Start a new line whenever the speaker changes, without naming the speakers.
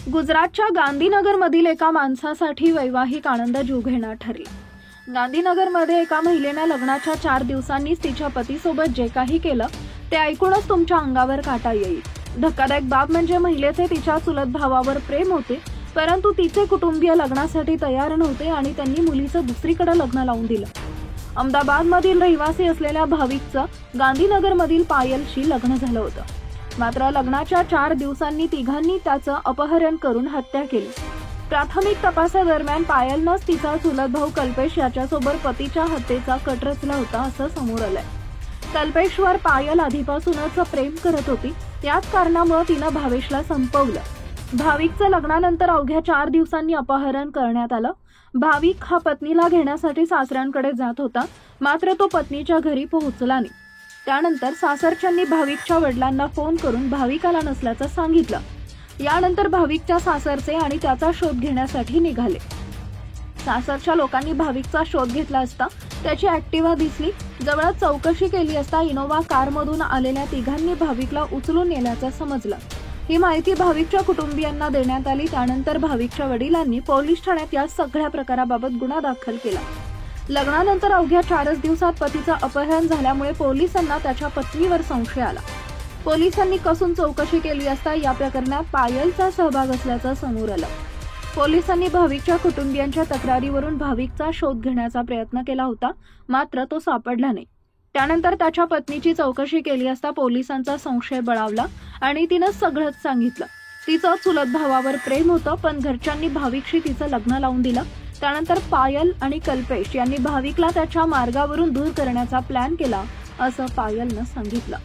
गुजरातच्या गांधीनगरमधील एका माणसासाठी वैवाहिक आनंद जीवघेणा ठरला. गांधीनगरमध्ये एका महिलेने लग्नाच्या 4 दिवसांनीच तिच्या पतीसोबत जे काही केलं ते ऐकूनच तुमच्या अंगावर काटा येईल. धक्कादायक बाब म्हणजे महिलेचे तिच्या चुलत भावावर प्रेम होते, परंतु तिचे कुटुंबीय लग्नासाठी तयार नव्हते आणि त्यांनी मुलीचं दुसरीकडे लग्न लावून दिलं. अहमदाबादमधील रहिवासी असलेल्या भाविकचं गांधीनगरमधील पायलशी लग्न झालं होतं. मात्र लग्नाच्या 4 दिवसांनी तिघांनी त्याचं अपहरण करून हत्या केली. प्राथमिक तपासादरम्यान पायलनंच तिचा चुलत भाऊ कल्पेश याच्यासोबत पतीच्या हत्येचा कट रचला होता असं समोर आलंय. कल्पेशवर पायल आधीपासूनच प्रेम करत होती. याच कारणामुळे तिनं भावेशला संपवलं. भाविकचं लग्नानंतर अवघ्या 4 दिवसांनी अपहरण करण्यात आलं. भाविक हा पत्नीला घेण्यासाठी सासऱ्यांकडे जात होता, मात्र तो पत्नीच्या घरी पोहोचला नाही. त्यानंतर सासरच्यांनी भाविकच्या वडिलांना फोन करून भाविकाला नसल्याचं सांगितलं. यानंतर भाविकच्या सासरचे आणि त्याचा शोध घेण्यासाठी निघाले. सासरच्या लोकांनी भाविकचा शोध घेतला असता त्याची ऍक्टिव्हा दिसली. जवळच चौकशी केली असता इनोव्हा कारमधून आलेल्या तिघांनी भाविकला उचलून नेल्याचं समजलं. ही माहिती भाविकच्या कुटुंबियांना देण्यात आली. त्यानंतर भाविकच्या वडिलांनी पोलीस ठाण्यात या सगळ्या प्रकाराबाबत गुन्हा दाखल केला. लग्नानंतर अवघ्या 4 दिवसात पतीचं अपहरण झाल्यामुळे पोलिसांना त्याच्या पत्नीवर संशय आला. पोलिसांनी कसून चौकशी केली असता या प्रकरणात पायलचा सहभाग असल्याचं समोर आलं. पोलिसांनी भाविकच्या कुटुंबियांच्या तक्रारीवरून भाविकचा शोध घेण्याचा प्रयत्न केला होता, मात्र तो सापडला नाही. त्यानंतर त्याच्या पत्नीची चौकशी केली असता पोलिसांचा संशय बळावला आणि तिनं सगळंच सांगितलं. तिचं चुलत भावावर प्रेम होतं, पण घरच्यांनी भाविकशी तिचं लग्न लावून दिलं. त्यानंतर पायल आणि कल्पेश यांनी भाविकला त्याच्या मार्गावरून दूर करण्याचा प्लॅन केला असं पायलनं सांगितलं.